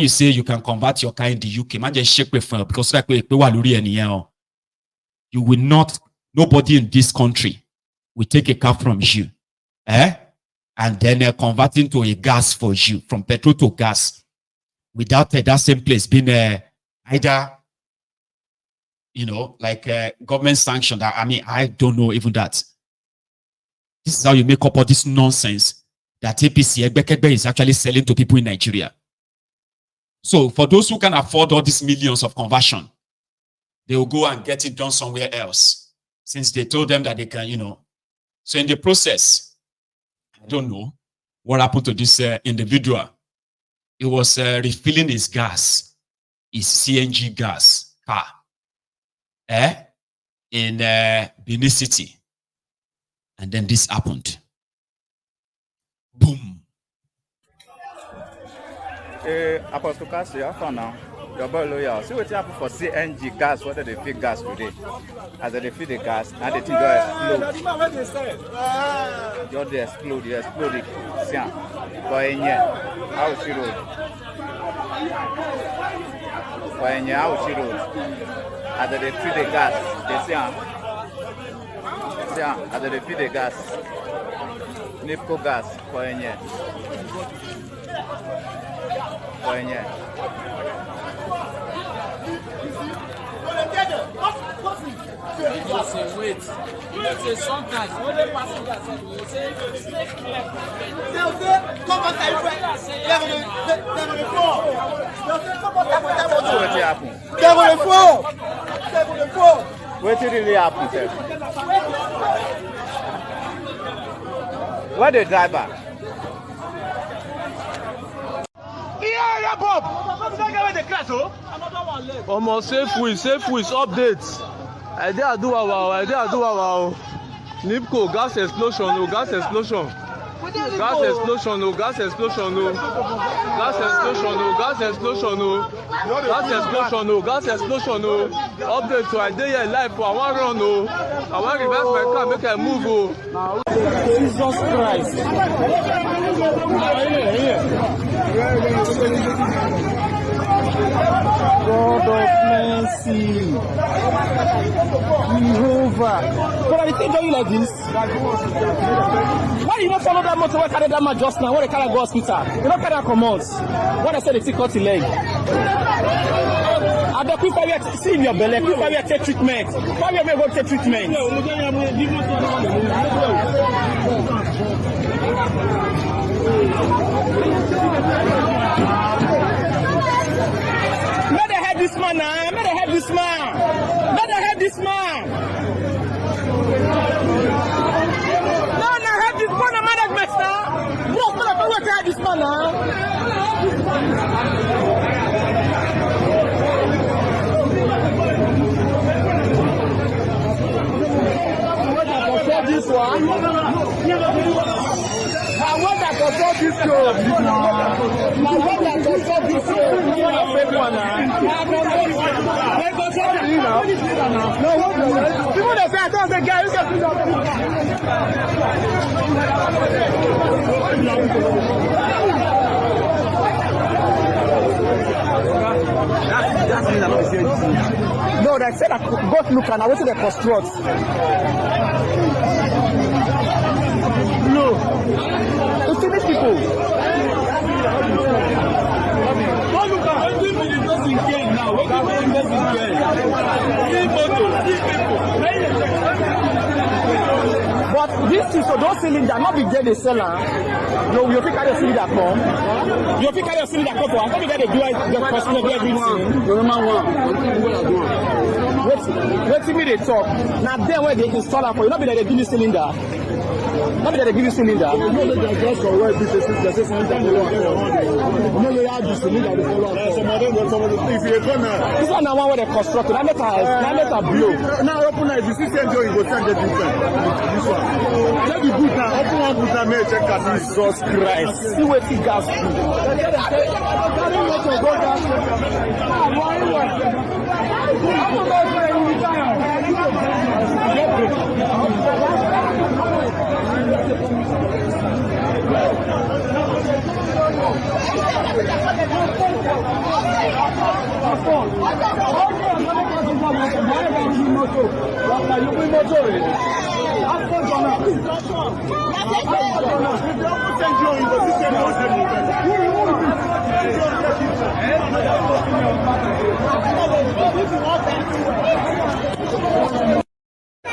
you say you can convert your car in the UK, man just shake with because like you will not, nobody in this country will take a car from you, and then convert into a gas for you, from petrol to gas, without that same place being either, like government sanctioned. I mean, I don't know even that. This is how you make up all this nonsense that APC Egbekegbe is actually selling to people in Nigeria. So for those who can afford all these millions of conversion, they will go and get it done somewhere else, since they told them that they can, So in the process, I don't know what happened to this individual. He was refilling his gas, his CNG gas car, in Benin City. And then this happened. Boom. Apostle Cassia, for now, your boy lawyer. See what happened for CNG gas, what they feed gas today. As they feed the gas, and the thing just explode. You explode it. See, how she road. How she road. As they feed the gas, they see, as they feed the gas. Nipco gas, Wait. Sometimes when they pass that, you say, what really happened? Where the driver? Yeah, Bob. Almost safe with updates. I dare do our Nipco gas explosion, gas explosion. Gas explosion, gas explosion, gas explosion, gas explosion, gas explosion, gas explosion. Update to I dey here live for I want run I want reverse my car, make I move Jesus Christ. God of mercy. Jehovah. But I think you like this. Why you not follow that motor? Why carry that man just now? Why they carry go hospital? You don't carry that command. What I said they cut the leg. I don't people here see in your belly. People here take treatment. Why you go take treatment? May they help this man now. May they help this man. May they help this man. No, help this man. The management now. Bro, may they help this man now. This one. I want that control this show. I want that control this show. You want a fake one now? They control it now. No, people that say I don't say guy, you can put no, they said that both look and I went to the construct. No. To see these people. Don't look at everybody just in game now. What are they just in game? But this is so those cylinder not be there they sell. No, you pick out the cylinder come. You pick out the cylinder come. I thought they do the customer do everything. The Roman one. Wait till me they talk. Now then where they install it for you, not be that they give you cylinder. Not that they give you cylinder. You know they just for where this is cylinder. You know they have the cylinder. If you come this one now one where they constructed. I make a blow. Now open it. You see CNG, you go send the different. This one. Check the boot now. Open one boot now. May check that. Jesus Christ. See what he gas do.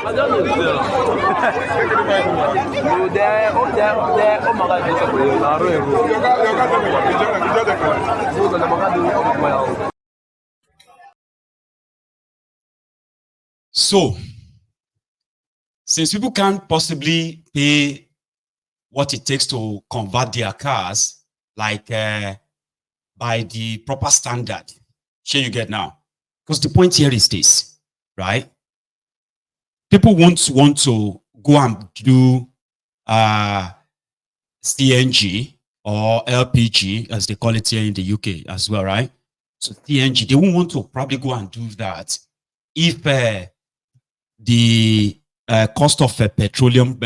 I don't know. So, since people can't possibly pay what it takes to convert their cars, like by the proper standard, sure you get now. Because the point here is this, right? People won't want to go and do CNG or LPG, as they call it here in the UK as well, right? So CNG, they won't want to probably go and do that if the cost of petroleum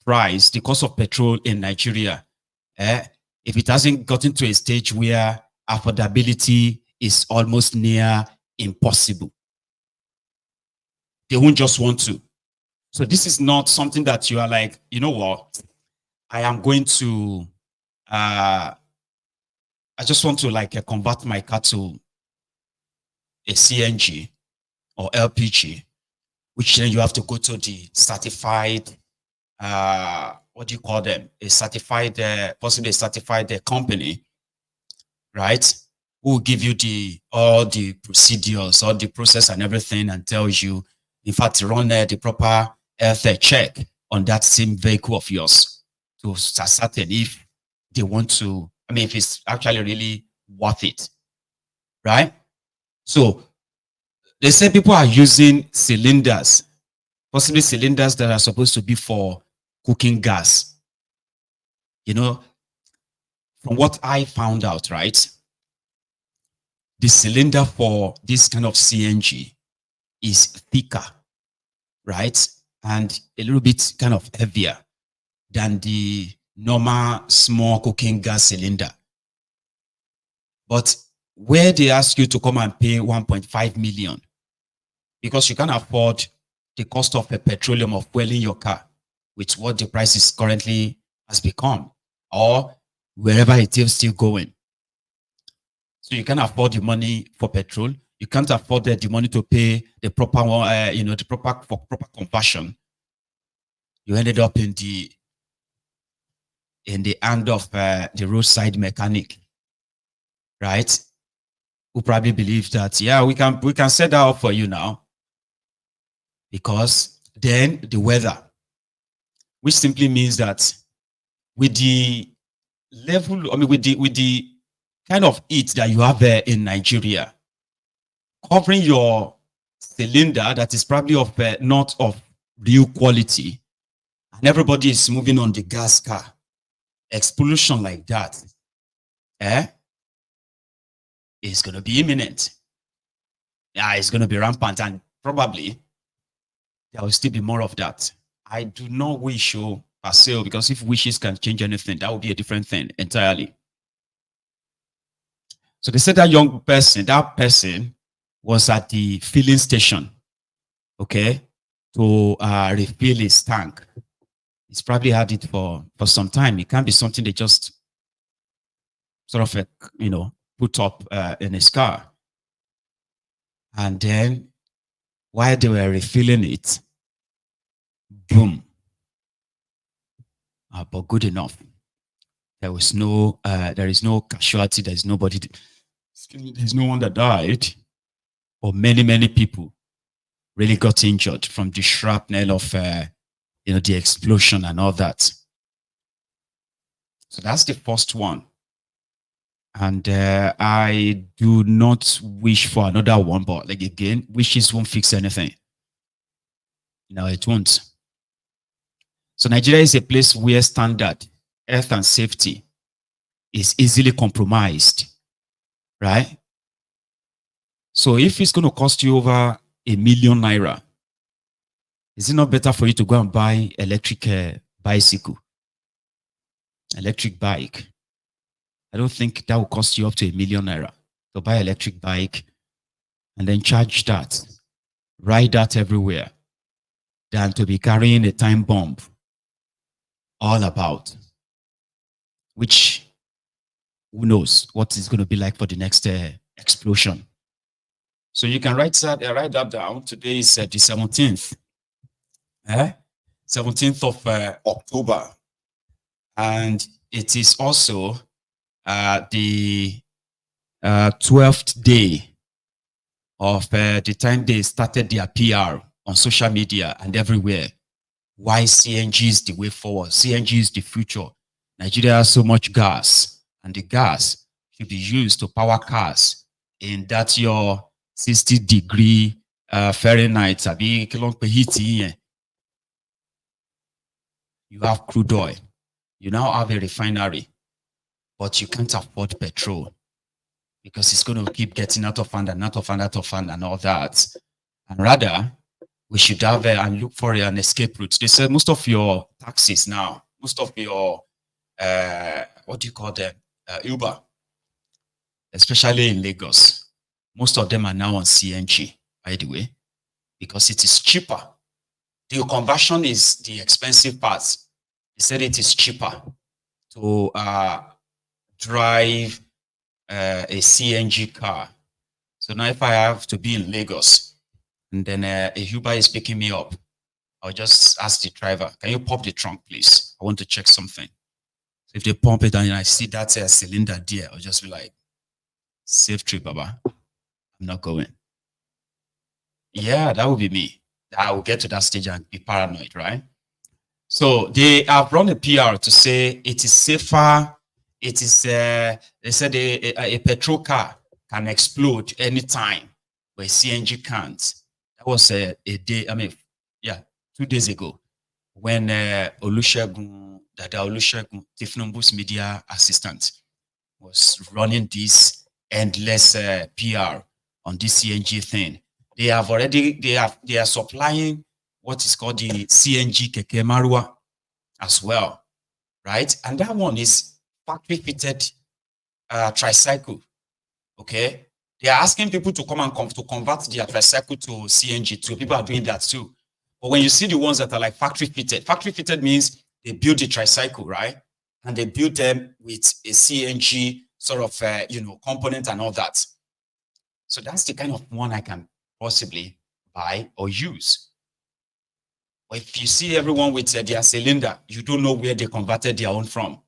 price, the cost of petrol in Nigeria, if it hasn't gotten to a stage where affordability is almost near impossible, they won't just want to. So this is not something that you are like, you know what, I am going to, I just want to like convert my car to a CNG or LPG, which then you have to go to the certified, what do you call them? A certified, possibly a certified company, right? Who will give you all the procedures, all the process and everything, and tells you, in fact, run the proper health check on that same vehicle of yours to ascertain if they want to, I mean, if it's actually really worth it, right? So they say people are using cylinders, possibly cylinders that are supposed to be for cooking gas. You know, from what I found out, right, the cylinder for this kind of CNG is thicker, right, and a little bit kind of heavier than the normal small cooking gas cylinder. But where they ask you to come and pay 1.5 million because you can't afford the cost of a petroleum of fueling your car with what the price is currently has become, or wherever it is still going. So you can't afford the money for petrol. You can't afford the money to pay the proper one, the proper conversion. You ended up in the hand of the roadside mechanic, right? Who probably believe that, yeah, we can set that up for you now, because then the weather, which simply means that with the level, I mean, with the kind of heat that you have there in Nigeria, covering your cylinder that is probably of not of real quality, and everybody is moving on the gas car, explosion like that, is going to be imminent. Yeah, it's going to be rampant, and probably there will still be more of that. I do not wish you per se, because if wishes can change anything, that would be a different thing entirely. So they said that that person was at the filling station, okay, to refill his tank. He's probably had it for some time. It can't be something they just sort of, put up in his car. And then while they were refilling it, boom. But good enough. There is no casualty. There's nobody. There's no one that died, or many people really got injured from the shrapnel of the explosion and all that. So that's the first one. And I do not wish for another one, but like again, wishes won't fix anything. No, it won't. So Nigeria is a place where standard, health and safety is easily compromised, right? So if it's going to cost you over ₦1 million, is it not better for you to go and buy electric bicycle, electric bike, I don't think that will cost you up to ₦1,000,000 to buy an electric bike and then charge that, ride that everywhere, than to be carrying a time bomb all about, which who knows what it's going to be like for the next explosion. So you can write that down. Today is the 17th. 17th of October. And it is also the 12th day of the time they started their PR on social media and everywhere. Why CNG is the way forward. CNG is the future. Nigeria has so much gas, and the gas should be used to power cars in that your 60-degree Fahrenheit. You have crude oil. You now have a refinery, but you can't afford petrol because it's going to keep getting out of hand and out of hand, out of hand, and all that. And rather, we should have and look for an escape route. They said most of your taxis now, most of your what do you call them? Uber, especially in Lagos, most of them are now on CNG, by the way, because it is cheaper. The conversion is the expensive part. They said it is cheaper to drive a CNG car. So now if I have to be in Lagos and then a Uber is picking me up, I'll just ask the driver, can you pop the trunk, please? I want to check something. So if they pump it and I see that cylinder there, I'll just be like, safe trip, Baba. I'm not going. Yeah, that would be me. I will get to that stage and be paranoid, right? So they have run a PR to say it is safer. It is, they said a petrol car can explode anytime, but a CNG can't. That was a day, 2 days ago, when Olusegun, Tifnumbu's media assistant, was running this endless PR on this CNG thing. They have already, they are supplying what is called the CNG Keke Marua as well, right? And that one is factory fitted tricycle, okay? They are asking people to come and convert their tricycle to CNG too. People are doing that too. But when you see the ones that are like factory fitted means they build the tricycle, right? And they build them with a CNG sort of, component and all that. So that's the kind of one I can possibly buy or use. But if you see everyone with their cylinder, you don't know where they converted their own from.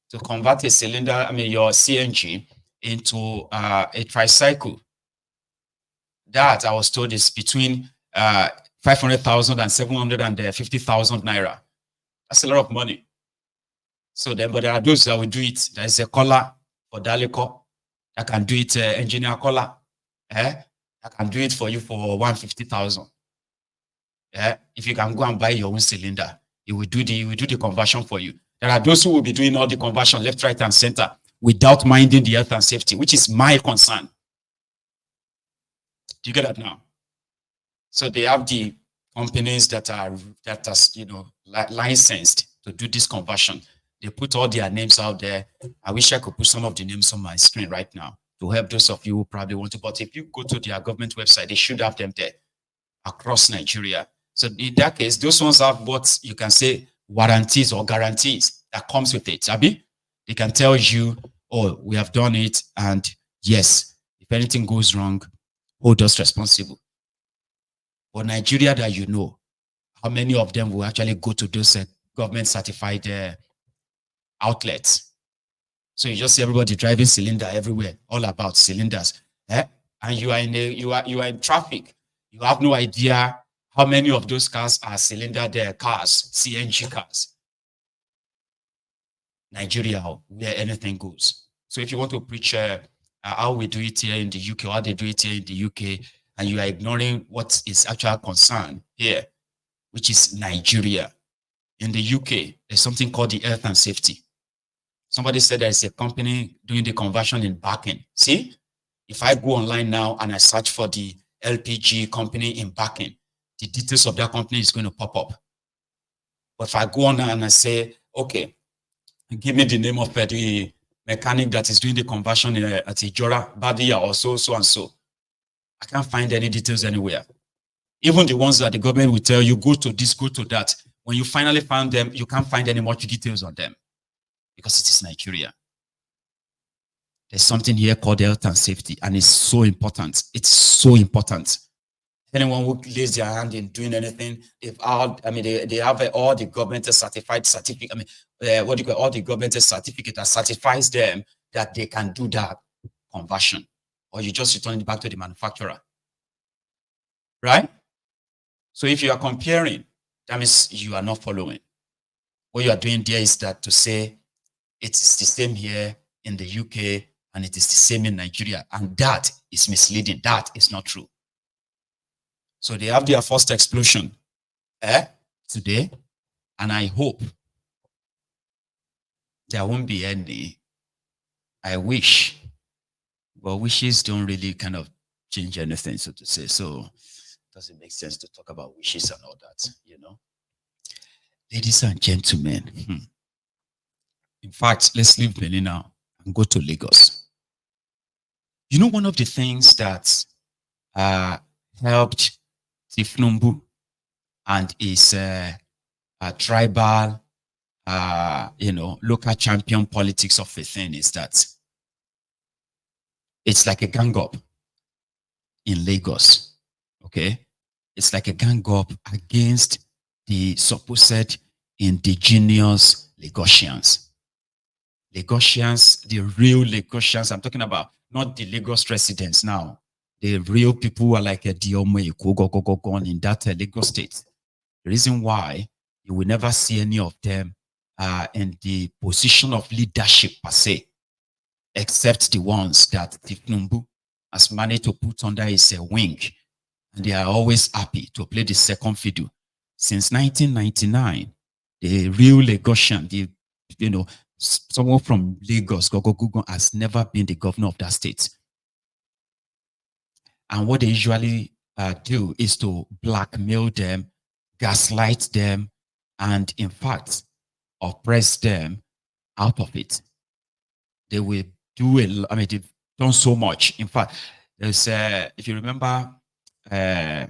To convert a cylinder, your CNG into a tricycle, that I was told is between 500,000 and 750,000 naira. That's a lot of money. So then, but there are those that will do it. There's a collar for Daleco that can do it, engineer collar. I can do it for you for 150,000. If you can go and buy your own cylinder, it will do the conversion for you. There are those who will be doing all the conversion left, right, and center without minding the health and safety, which is my concern. Do you get that now? So they have the companies that are licensed to do this conversion. They put all their names out there. I wish I could put some of the names on my screen right now to help those of you who probably want to. But if you go to their government website, they should have them there across Nigeria. So in that case, those ones have what you can say warranties or guarantees that comes with it. Abi, they can tell you, oh, we have done it, and yes, if anything goes wrong, hold us responsible. But Nigeria, that you know, how many of them will actually go to those government certified outlets? So you just see everybody driving cylinder everywhere, all about cylinders, and you are in traffic. You have no idea how many of those cars are cylinder cars, CNG cars. Nigeria, where anything goes. So if you want to preach how we do it here in the UK, or how they do it here in the UK, and you are ignoring what is actual concern here, which is Nigeria. In the UK, there's something called the health and safety. Somebody said there's a company doing the conversion in Benin. See, if I go online now and I search for the LPG company in Benin, the details of that company is going to pop up. But if I go on and I say, okay, give me the name of the mechanic that is doing the conversion at Ijora, Badia, or so and so. I can't find any details anywhere. Even the ones that the government will tell you, go to this, go to that. When you finally find them, you can't find any much details on them because it is Nigeria. There's something here called health and safety, and it's so important. It's so important. Anyone who lays their hand in doing anything, they have all the government certified certificate. All the government certificate that certifies them that they can do that conversion, or you just return it back to the manufacturer, right? So if you are comparing, that means you are not following. What you are doing there is that to say it is the same here in the UK and it is the same in Nigeria, and that is misleading. That is not true. So they have their first explosion today, and I hope there won't be any. I wish, but wishes don't really kind of change anything, so to say. So it doesn't make sense to talk about wishes and all that, you know. Ladies and gentlemen, in fact, let's leave Benin now and go to Lagos. You know, one of the things that helped Tifnumbu and his tribal, local champion politics of a thing is that it's like a gang up in Lagos, okay? It's like a gang up against the supposed indigenous Lagosians. Lagosians, the real Lagosians, I'm talking about not the Lagos residents now. The real people who are like a Diome, in that Lagos state. The reason why you will never see any of them in the position of leadership per se, except the ones that Tifnumbu has managed to put under his wing. And they are always happy to play the second fiddle. Since 1999, the real Lagosian, someone from Lagos, Gogo has never been the governor of that state. And what they usually do is to blackmail them, gaslight them, and in fact, oppress them out of it. They will do they've done so much. In fact, there's, if you remember, the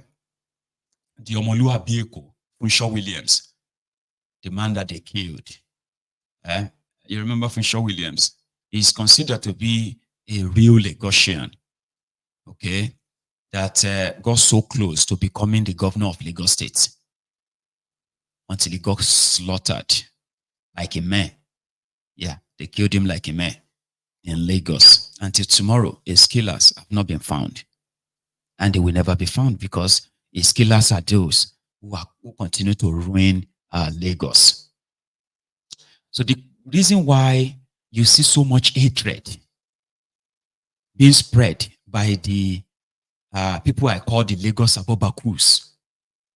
Omolua Bieko, Funshaw Williams, the man that they killed. You remember Funshaw Williams? He's considered to be a real Lagosian, okay, that got so close to becoming the governor of Lagos State until he got slaughtered like a man. Yeah, they killed him like a man in Lagos. Until tomorrow, his killers have not been found. And they will never be found because his killers are those who continue to ruin Lagos. So the reason why you see so much hatred being spread by the people I call the Lagos Abobakus,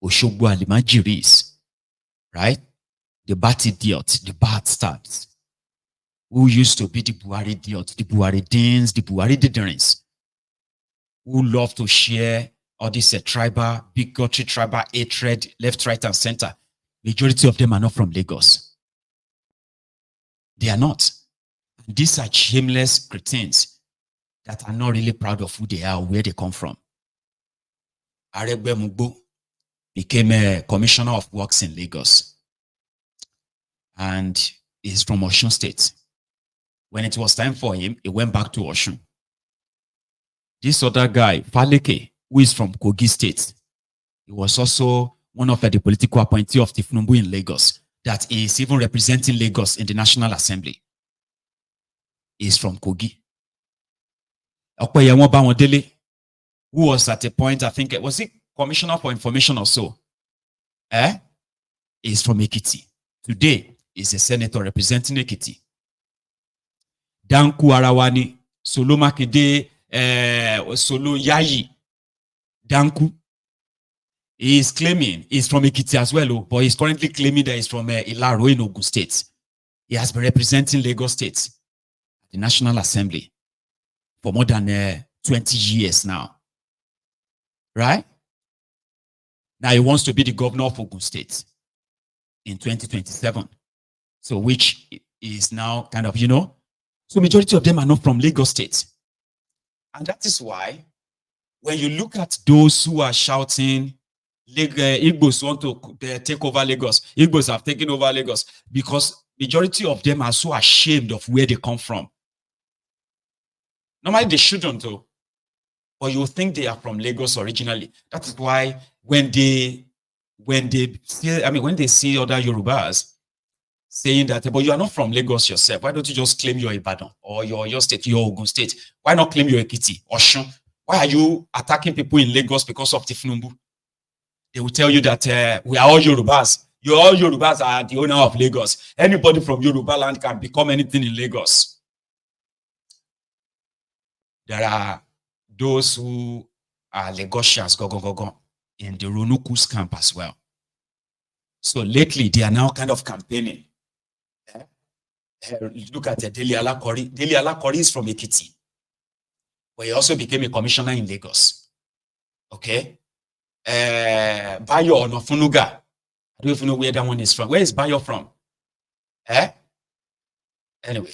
Oshogbo Alimajiris, right? The bad idiots, the bastards, who used to be the Buhari idiots, the Buhari Deans, the Buhari Diderins, who love to share all this tribal, bigotry, tribal hatred, left, right, and center. Majority of them are not from Lagos. They are not. These are shameless cretins that are not really proud of who they are or where they come from. Aregbe Mugbo became a commissioner of works in Lagos. And he's from Osun State. When it was time for him, he went back to Osun. This other guy, Faleke, who is from Kogi State, he was also one of the political appointees of Tifnumbu in Lagos, that is even representing Lagos in the National Assembly. He is from Kogi. Okoyemo Bawandele, who was at a point, I think, was he Commissioner for Information or so? Is from Ekiti. Today, is a senator representing Ekiti. Danku Arawani, Solo Makinde, Solo Yayi, Danku, he is claiming he's from Ekiti as well, but he's currently claiming that he's from Ilaro in Ogun State. He has been representing Lagos State at the National Assembly for more than 20 years now. Right? Now he wants to be the governor of Ogun State in 2027. So which is now kind of, so majority of them are not from Lagos State. And that is why when you look at those who are shouting, Igbos want to take over Lagos, Igbos have taken over Lagos, because majority of them are so ashamed of where they come from. Normally they shouldn't though, but you think they are from Lagos originally. That is why when they see other Yorubas saying that, but you are not from Lagos yourself, why don't you just claim your Ibadan or your state, your Ogun State? Why not claim your Ekiti or Osun? Why are you attacking people in Lagos because of Tifnumbu? They will tell you that we are all Yorubas. All Yorubas are the owner of Lagos. Anybody from Yoruba land can become anything in Lagos. There are those who are Lagosians, in the Ronukus camp as well. So lately, they are now kind of campaigning. Look at Dele Alakori. Dele Alakori is from Ekiti, but he also became a commissioner in Lagos. Okay? Bayo Onofunuga. I don't even know where that one is from. Where is Bayo from? Anyway.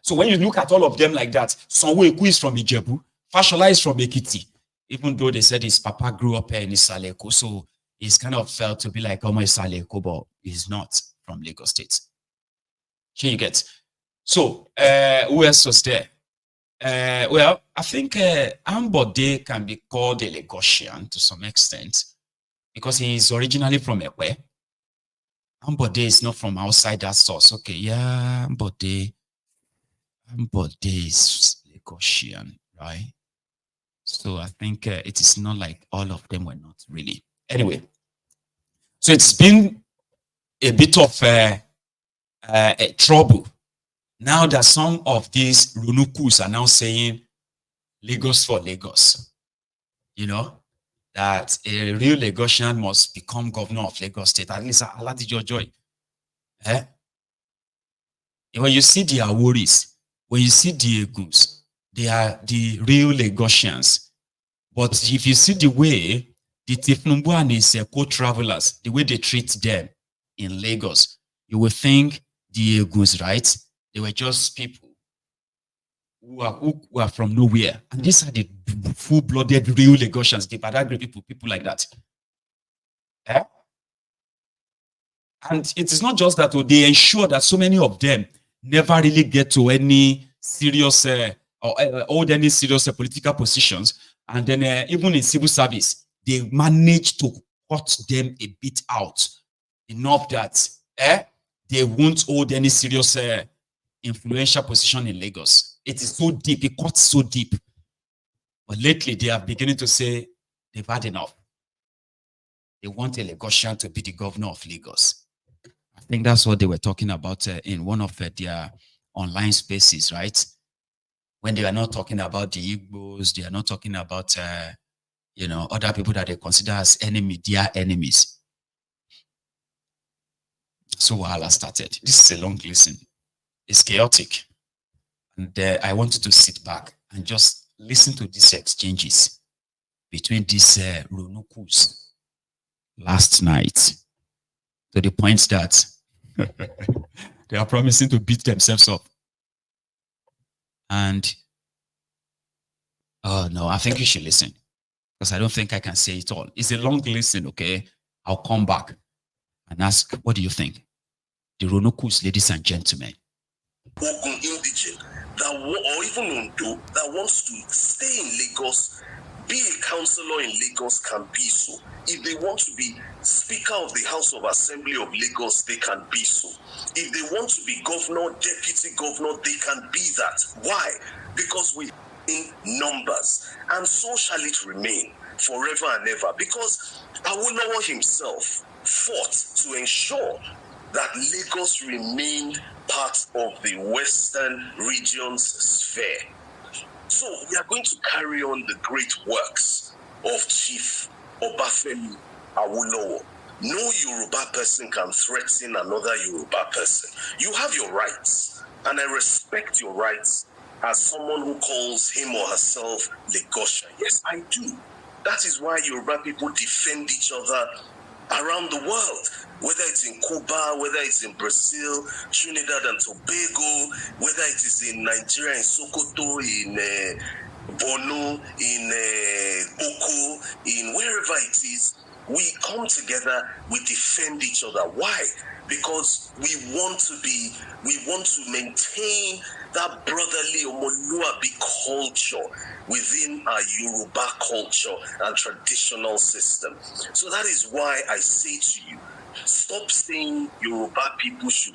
So when you look at all of them like that, Sanwo-Eku is from Ijebu, Fashola is from Ekiti, even though they said his papa grew up in Isaleko, so he's kind of felt to be like Omo Isaleko, but he's not from Lagos State. Here you get. So who else was there? Well, I think Ambode can be called a Lagosian to some extent because he is originally from Ekwe. Ambode is not from outside that source. Okay, yeah, Ambode is Lagosian, right? So I think it is not like all of them were not really. Anyway, so it's been a bit of a trouble. Now that some of these Runukus are now saying Lagos for Lagos, that a real Lagosian must become governor of Lagos State, at least Aladijo Joy. When you see the Aworis, when you see the Eguns, they are the real Lagosians. But if you see the way the Tifnumbu and his co-travelers, the way they treat them in Lagos, you will think the Eguns, right? They were just people who are from nowhere. And these are the full-blooded real Lagosians, the Badagry people like that. And it is not just that, they ensure that so many of them never really get to any serious or hold any serious political positions. And then even in civil service, they manage to cut them a bit out enough that they won't hold any serious influential position in Lagos. It is so deep, it cuts so deep. But lately, they are beginning to say they've had enough. They want a Lagosian to be the governor of Lagos. I think that's what they were talking about in one of their online spaces, right? When they are not talking about the Igbos, they are not talking about, other people that they consider as their enemies. So Wahala started. This is a long listen. It's chaotic. And I wanted to sit back and just listen to these exchanges between these Runukus last night, to the point that they are promising to beat themselves up. And no, I think you should listen, because I don't think I can say it all. It's a long listen, okay? I'll come back and ask, what do you think? The Runukus, ladies and gentlemen. Ogun indigene or even Ondo that wants to stay in Lagos, be a councillor in Lagos, can be so. If they want to be Speaker of the House of Assembly of Lagos, they can be so. If they want to be governor, deputy governor, they can be that. Why? Because we in numbers, and so shall it remain forever and ever. Because Awolowo himself fought to ensure that Lagos remained part of the Western region's sphere. So we are going to carry on the great works of Chief Obafemi Awolowo. No Yoruba person can threaten another Yoruba person. You have your rights, and I respect your rights as someone who calls him or herself Lagosian. Yes, I do. That is why Yoruba people defend each other around the world, whether it's in Cuba, whether it's in Brazil, Trinidad and Tobago, whether it is in Nigeria, in Sokoto, in Bono, in Boko, in wherever it is, we come together, we defend each other. Why? Because we want to maintain that brotherly Omoluabi culture within our Yoruba culture and traditional system. So that is why I say to you, stop saying Yoruba people should